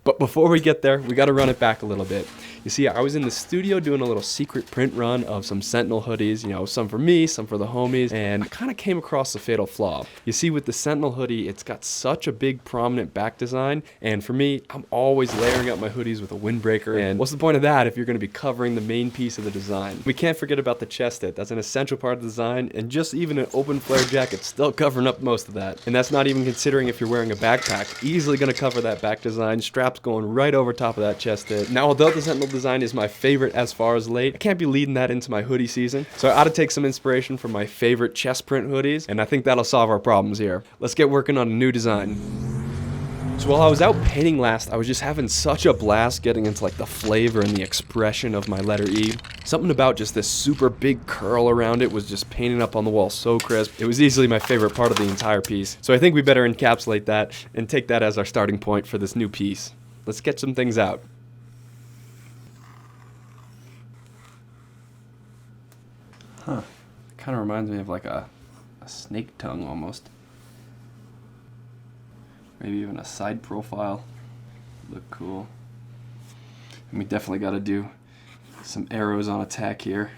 But before we get there, we gotta run it back a little bit. You see, I was in the studio doing a little secret print run of some Sentinel hoodies, you know, some for me, some for the homies, and I kind of came across a fatal flaw. You see, with the Sentinel hoodie, it's got such a big prominent back design, and for me, I'm always layering up my hoodies with a windbreaker, and what's the point of that if you're gonna be covering the main piece of the design? We can't forget about the chest hit. That's an essential part of the design, and just even an open flare jacket's still covering up most of that. And that's not even considering if you're wearing a backpack. Easily gonna cover that back design, straps going right over top of that chest hit. Now, although the Sentinel design is my favorite as far as late, I can't be leading that into my hoodie season, so I ought to take some inspiration from my favorite chest print hoodies, and I think that'll solve our problems here. Let's get working on a new design. So while I was out painting last, I was just having such a blast getting into like the flavor and the expression of my letter E. Something about just this super big curl around it was just painting up on the wall so crisp. It was easily my favorite part of the entire piece. So I think we better encapsulate that and take that as our starting point for this new piece. Let's get some things out. Huh. Kind of reminds me of like a snake tongue almost. Maybe even a side profile. Look cool. And we definitely got to do some arrows on attack here.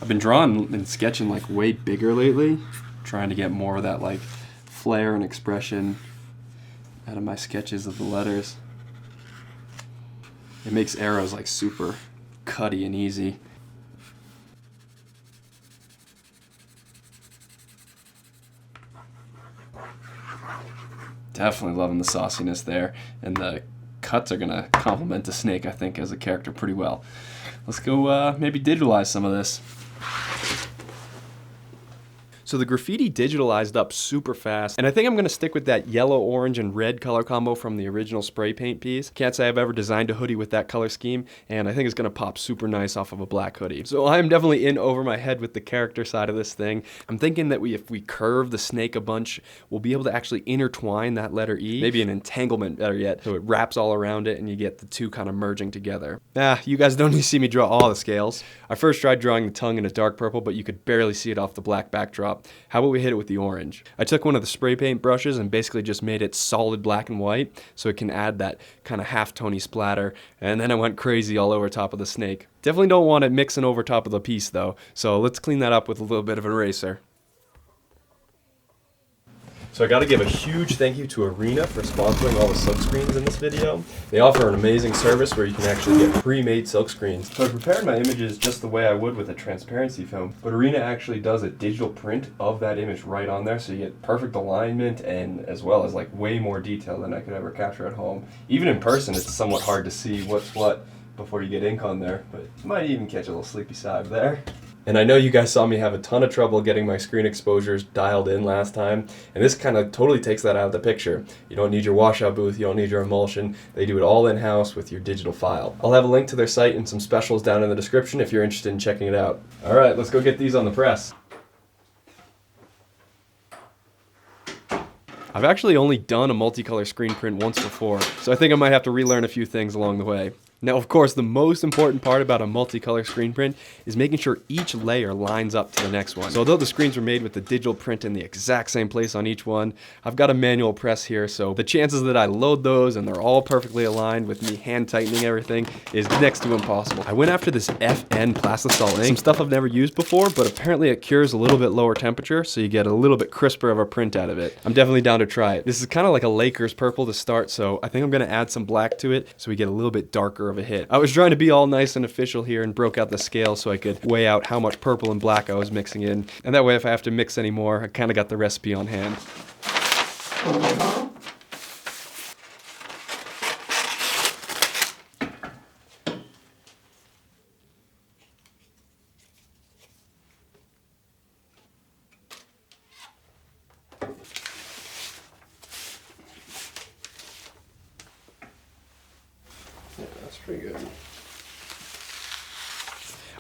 I've been drawing and sketching like way bigger lately, trying to get more of that like flair and expression out of my sketches of the letters. It makes arrows like super cutty and easy. Definitely loving the sauciness there, and the cuts are gonna complement the snake, I think, as a character pretty well. Let's go maybe digitalize some of this. So the graffiti digitalized up super fast, and I think I'm gonna stick with that yellow, orange, and red color combo from the original spray paint piece. Can't say I've ever designed a hoodie with that color scheme, and I think it's gonna pop super nice off of a black hoodie. So I'm definitely in over my head with the character side of this thing. I'm thinking that if we curve the snake a bunch, we'll be able to actually intertwine that letter E, maybe an entanglement better yet, so it wraps all around it and you get the two kind of merging together. You guys don't need to see me draw all the scales. I first tried drawing the tongue in a dark purple, but you could barely see it off the black backdrop. How about we hit it with the orange? I took one of the spray paint brushes and basically just made it solid black and white so it can add that kind of half-tony splatter, and then I went crazy all over top of the snake. Definitely don't want it mixing over top of the piece though, so let's clean that up with a little bit of an eraser. So I gotta give a huge thank you to Arena for sponsoring all the silk screens in this video. They offer an amazing service where you can actually get pre-made silk screens. So I prepared my images just the way I would with a transparency film, but Arena actually does a digital print of that image right on there, so you get perfect alignment and as well as like way more detail than I could ever capture at home. Even in person, it's somewhat hard to see what's what before you get ink on there, but you might even catch a little sleepy side there. And I know you guys saw me have a ton of trouble getting my screen exposures dialed in last time, and this kind of totally takes that out of the picture. You don't need your washout booth, you don't need your emulsion, they do it all in-house with your digital file. I'll have a link to their site and some specials down in the description if you're interested in checking it out. Alright, let's go get these on the press. I've actually only done a multicolor screen print once before, so I think I might have to relearn a few things along the way. Now, of course, the most important part about a multicolor screen print is making sure each layer lines up to the next one. So although the screens were made with the digital print in the exact same place on each one, I've got a manual press here, so the chances that I load those and they're all perfectly aligned with me hand tightening everything is next to impossible. I went after this FN Plastisol ink, some stuff I've never used before, but apparently it cures a little bit lower temperature, so you get a little bit crisper of a print out of it. I'm definitely down to try it. This is kind of like a Lakers purple to start, so I think I'm gonna add some black to it so we get a little bit darker of a hit. I was trying to be all nice and official here and broke out the scale so I could weigh out how much purple and black I was mixing in. And that way if I have to mix any more, I kind of got the recipe on hand. That's pretty good.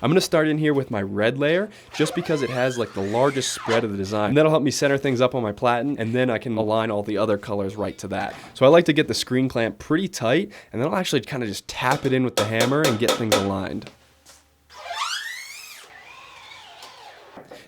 I'm gonna start in here with my red layer just because it has like the largest spread of the design. And that'll help me center things up on my platen, and then I can align all the other colors right to that. So I like to get the screen clamp pretty tight, and then I'll actually kind of just tap it in with the hammer and get things aligned.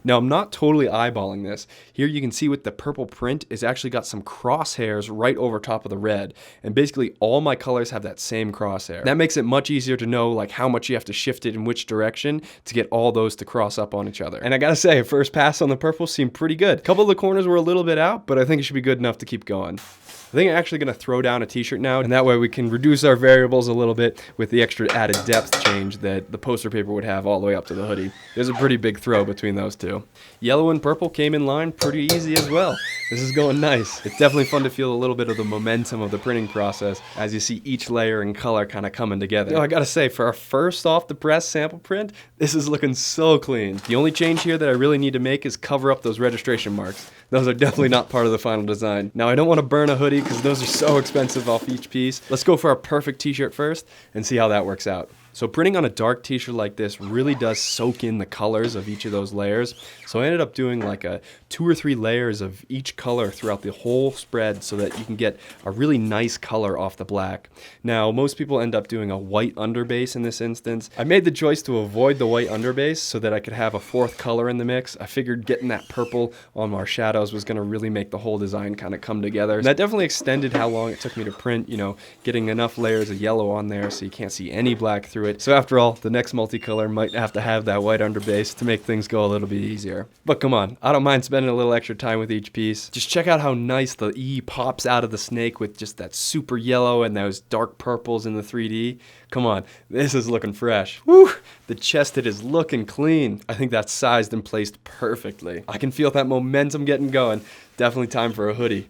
Now, I'm not totally eyeballing this. Here you can see with the purple print is actually got some crosshairs right over top of the red. And basically all my colors have that same crosshair. That makes it much easier to know like how much you have to shift it in which direction to get all those to cross up on each other. And I gotta say, first pass on the purple seemed pretty good. A couple of the corners were a little bit out, but I think it should be good enough to keep going. I think I'm actually going to throw down a t-shirt now, and that way we can reduce our variables a little bit with the extra added depth change that the poster paper would have all the way up to the hoodie. There's a pretty big throw between those two. Yellow and purple came in line pretty easy as well. This is going nice. It's definitely fun to feel a little bit of the momentum of the printing process as you see each layer and color kind of coming together. You know, I gotta say, for our first off the press sample print, this is looking so clean. The only change here that I really need to make is cover up those registration marks. Those are definitely not part of the final design. Now, I don't want to burn a hoodie because those are so expensive off each piece. Let's go for our perfect t-shirt first and see how that works out. So printing on a dark t-shirt like this really does soak in the colors of each of those layers. So I ended up doing like 2 or 3 layers of each color throughout the whole spread so that you can get a really nice color off the black. Now, most people end up doing a white underbase in this instance. I made the choice to avoid the white underbase so that I could have a 4th color in the mix. I figured getting that purple on our shadows was gonna really make the whole design kind of come together. And that definitely extended how long it took me to print, you know, getting enough layers of yellow on there so you can't see any black through it. So after all, the next multicolor might have to have that white underbase to make things go a little bit easier. But come on, I don't mind spending a little extra time with each piece. Just check out how nice the E pops out of the snake with just that super yellow and those dark purples in the 3D. Come on, this is looking fresh. Woo! The chested is looking clean. I think that's sized and placed perfectly. I can feel that momentum getting going. Definitely time for a hoodie.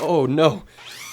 Oh no,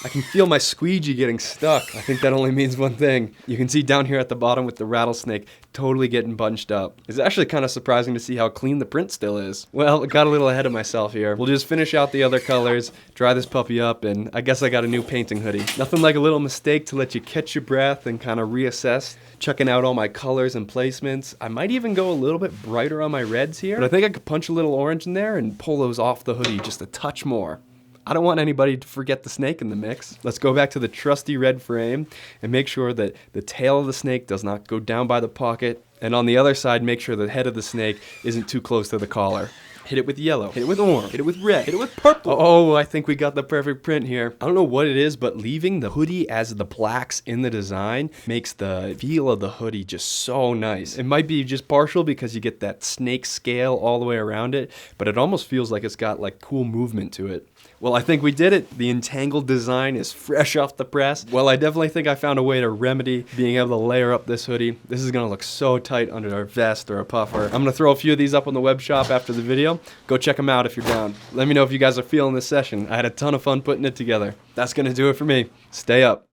I can feel my squeegee getting stuck. I think that only means one thing. You can see down here at the bottom with the rattlesnake totally getting bunched up. It's actually kind of surprising to see how clean the print still is. Well, I got a little ahead of myself here. We'll just finish out the other colors, dry this puppy up, and I guess I got a new painting hoodie. Nothing like a little mistake to let you catch your breath and kind of reassess. Checking out all my colors and placements. I might even go a little bit brighter on my reds here, but I think I could punch a little orange in there and pull those off the hoodie just a touch more. I don't want anybody to forget the snake in the mix. Let's go back to the trusty red frame and make sure that the tail of the snake does not go down by the pocket. And on the other side, make sure the head of the snake isn't too close to the collar. Hit it with yellow, hit it with orange, hit it with red, hit it with purple. Oh, I think we got the perfect print here. I don't know what it is, but leaving the hoodie as the blacks in the design makes the feel of the hoodie just so nice. It might be just partial because you get that snake scale all the way around it, but it almost feels like it's got like cool movement to it. Well, I think we did it. The entangled design is fresh off the press. Well, I definitely think I found a way to remedy being able to layer up this hoodie. This is gonna look so tight under a vest or a puffer. I'm gonna throw a few of these up on the web shop after the video. Go check them out if you're down. Let me know if you guys are feeling this session. I had a ton of fun putting it together. That's gonna do it for me. Stay up.